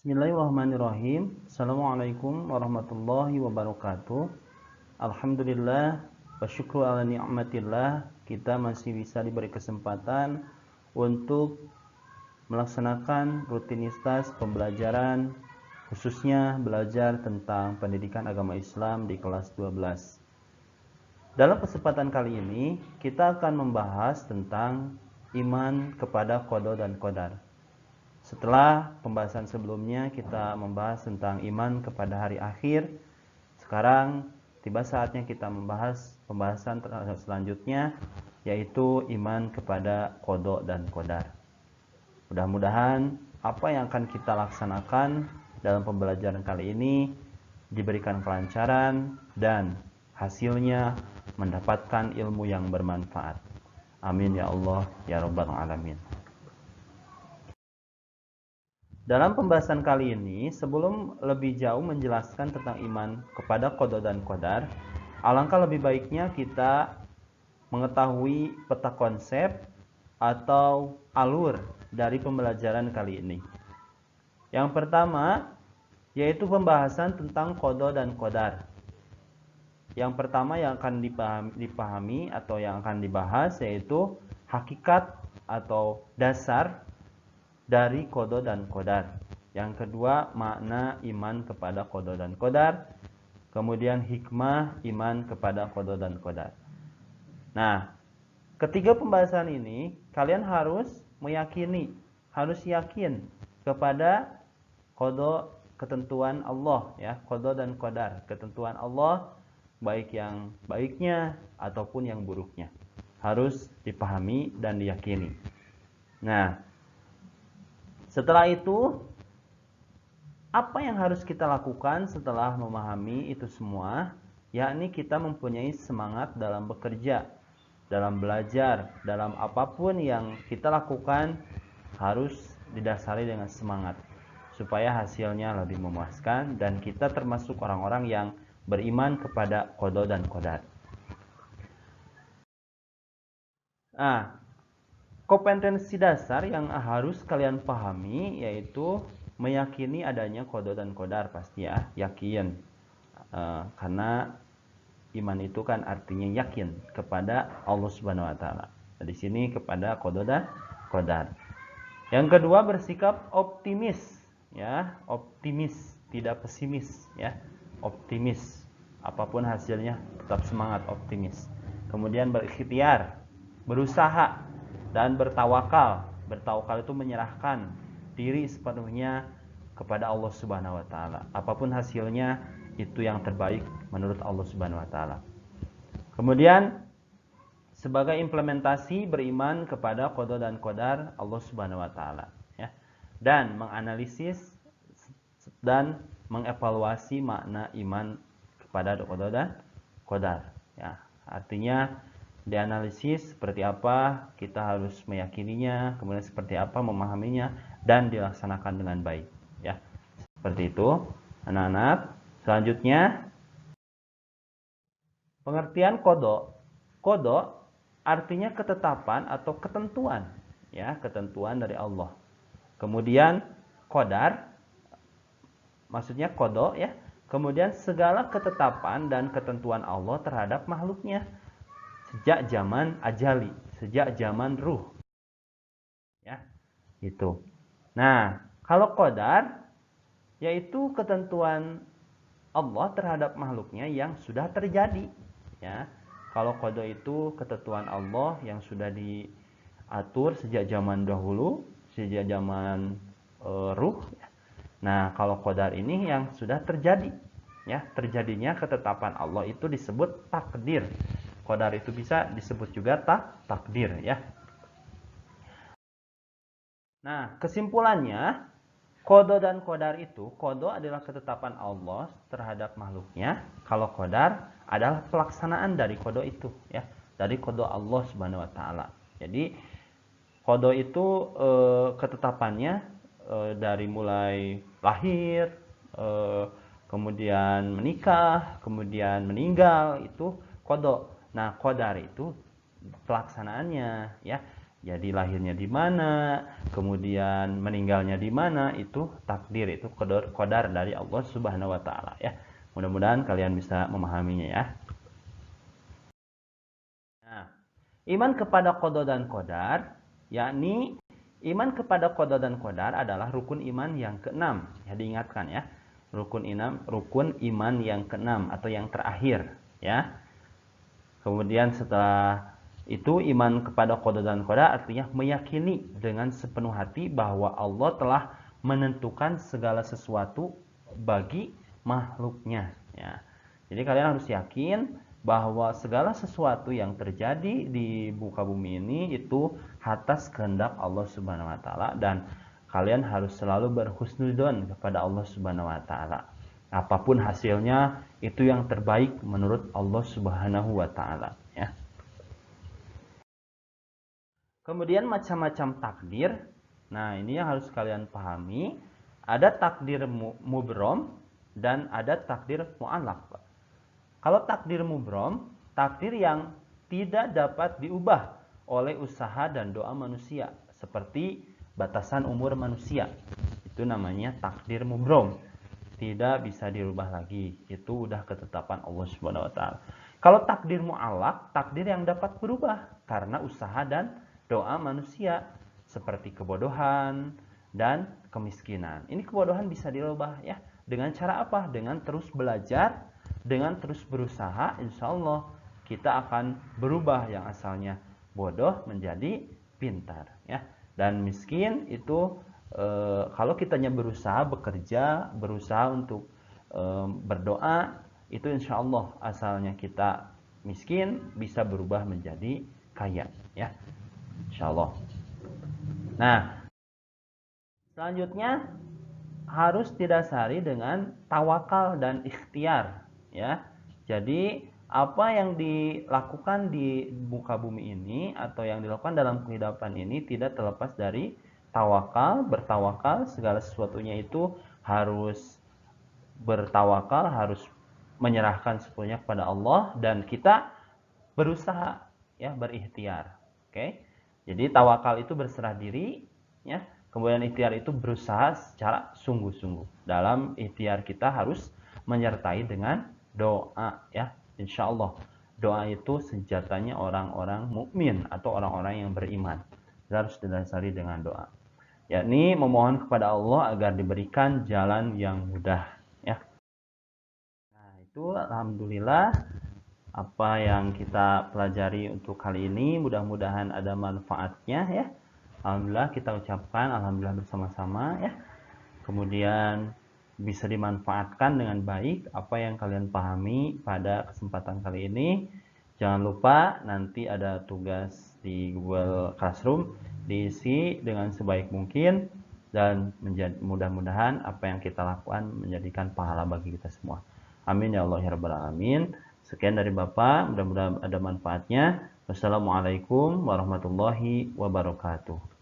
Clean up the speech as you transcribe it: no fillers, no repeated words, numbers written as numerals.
Bismillahirrahmanirrahim. Assalamualaikum warahmatullahi wabarakatuh. Alhamdulillah wa syukru ala ni'matillah. Kita masih bisa diberi kesempatan untuk melaksanakan rutinitas pembelajaran, khususnya belajar tentang pendidikan agama Islam di kelas 12. Dalam kesempatan kali ini, kita akan membahas tentang iman kepada qada dan qadar. Setelah pembahasan sebelumnya kita membahas tentang iman kepada hari akhir, sekarang tiba saatnya kita membahas pembahasan selanjutnya, yaitu iman kepada qada dan qadar. Mudah-mudahan apa yang akan kita laksanakan dalam pembelajaran kali ini diberikan kelancaran dan hasilnya mendapatkan ilmu yang bermanfaat. Amin ya Allah ya Rabbal Alamin. Dalam pembahasan kali ini, sebelum lebih jauh menjelaskan tentang iman kepada qada dan qadar, alangkah lebih baiknya kita mengetahui peta konsep atau alur dari pembelajaran kali ini. Yang pertama, yaitu pembahasan tentang qada dan qadar. Yang pertama yang akan dipahami atau yang akan dibahas yaitu hakikat atau dasar dari qada dan qadar. Yang kedua, makna iman kepada qada dan qadar. Kemudian hikmah iman kepada qada dan qadar. Nah, ketiga pembahasan ini kalian harus meyakini, harus yakin kepada qada, ketentuan Allah ya, qada dan qadar, ketentuan Allah baik yang baiknya ataupun yang buruknya. Harus dipahami dan diyakini. Nah, setelah itu, apa yang harus kita lakukan setelah memahami itu semua? Yakni kita mempunyai semangat dalam bekerja, dalam belajar, dalam apapun yang kita lakukan harus didasari dengan semangat, supaya hasilnya lebih memuaskan dan kita termasuk orang-orang yang beriman kepada qada dan qadar. Nah, kompetensi dasar yang harus kalian pahami yaitu meyakini adanya qada dan qadar, pasti ya, yakin. Karena iman itu kan artinya yakin kepada Allah Subhanahu wa taala. Di sini kepada qada dan qadar. Yang kedua, bersikap optimis ya, optimis, tidak pesimis ya. Optimis. Apapun hasilnya tetap semangat, optimis. Kemudian berikhtiar, berusaha dan bertawakal. Bertawakal itu menyerahkan diri sepenuhnya kepada Allah Subhanahu wa taala. Apapun hasilnya itu yang terbaik menurut Allah Subhanahu wa taala. Kemudian sebagai implementasi beriman kepada qada dan qadar Allah Subhanahu wa taala ya. Dan menganalisis dan mengevaluasi makna iman kepada qada dan qadar ya. Artinya dianalisis seperti apa kita harus meyakininya, kemudian seperti apa memahaminya dan dilaksanakan dengan baik ya. Seperti itu anak-anak. Selanjutnya pengertian qada. Qada artinya ketetapan atau ketentuan ya, ketentuan dari Allah. Kemudian qadar maksudnya qada ya. Kemudian segala ketetapan dan ketentuan Allah terhadap makhluknya sejak zaman ajali, sejak zaman ruh. Ya, itu. Nah, kalau qadar yaitu ketentuan Allah terhadap makhluknya yang sudah terjadi, ya. Kalau qada itu ketentuan Allah yang sudah diatur sejak zaman dahulu, sejak zaman ruh. Nah, kalau qadar ini yang sudah terjadi, ya, terjadinya ketetapan Allah itu disebut takdir. Qadar itu bisa disebut juga takdir ya. Nah, kesimpulannya qada dan qadar itu, qada adalah ketetapan Allah terhadap makhluknya, kalau qadar adalah pelaksanaan dari qada itu ya, dari qada Allah Subhanahu wa taala. Jadi qada itu ketetapannya dari mulai lahir, kemudian menikah, kemudian meninggal, itu qada. Nah, qadar itu pelaksanaannya ya. Jadi lahirnya di mana, kemudian meninggalnya di mana, itu takdir, itu qadar dari Allah Subhanahu wa taala ya. Mudah-mudahan kalian bisa memahaminya ya. Nah, iman kepada qada dan qadar, yakni iman kepada qada dan qadar adalah rukun iman yang keenam. Ya, diingatkan ya. Rukun iman yang keenam atau yang terakhir ya. Kemudian setelah itu iman kepada qada dan qadar artinya meyakini dengan sepenuh hati bahwa Allah telah menentukan segala sesuatu bagi makhluknya ya. Jadi kalian harus yakin bahwa segala sesuatu yang terjadi di muka bumi ini itu atas kehendak Allah Subhanahu wa taala, dan kalian harus selalu berhusnudzon kepada Allah Subhanahu wa taala. Apapun hasilnya itu yang terbaik menurut Allah Subhanahu wa taala ya. Kemudian macam-macam takdir. Nah, ini yang harus kalian pahami. Ada takdir mubrom dan ada takdir mu'allaq. Kalau takdir mubrom, takdir yang tidak dapat diubah oleh usaha dan doa manusia, seperti batasan umur manusia. Itu namanya takdir mubrom. Tidak bisa dirubah lagi. Itu udah ketetapan Allah Subhanahu wa taala. Kalau takdir mu'allaq, takdir yang dapat berubah karena usaha dan doa manusia, seperti kebodohan dan kemiskinan. Ini kebodohan bisa dirubah ya. Dengan cara apa? Dengan terus belajar, dengan terus berusaha, insya Allah kita akan berubah yang asalnya bodoh menjadi pintar ya. Dan miskin itu kalau kitanya berusaha bekerja, berusaha untuk berdoa, itu insya Allah asalnya kita miskin bisa berubah menjadi kaya ya, insya Allah. Nah, selanjutnya harus didasari dengan tawakal dan ikhtiar ya. Jadi apa yang dilakukan di muka bumi ini atau yang dilakukan dalam kehidupan ini tidak terlepas dari tawakal, bertawakal. Segala sesuatunya itu harus bertawakal, harus menyerahkan sepenuhnya kepada Allah, dan kita berusaha ya, berikhtiar. Oke. Jadi tawakal itu berserah diri ya. Kemudian ikhtiar itu berusaha secara sungguh-sungguh. Dalam ikhtiar kita harus menyertai dengan doa ya. Insya Allah doa itu senjatanya orang-orang mukmin atau orang-orang yang beriman. Kita harus didasari dengan doa, yakni memohon kepada Allah agar diberikan jalan yang mudah ya. Nah, itu alhamdulillah apa yang kita pelajari untuk kali ini, mudah-mudahan ada manfaatnya ya. Alhamdulillah kita ucapkan alhamdulillah bersama-sama ya. Kemudian bisa dimanfaatkan dengan baik apa yang kalian pahami pada kesempatan kali ini. Jangan lupa nanti ada tugas di Google Classroom, diisi dengan sebaik mungkin, dan mudah-mudahan apa yang kita lakukan menjadikan pahala bagi kita semua. Amin ya Allah ya Rabbal Alamin. Sekian dari Bapak, mudah-mudahan ada manfaatnya. Wassalamualaikum warahmatullahi wabarakatuh.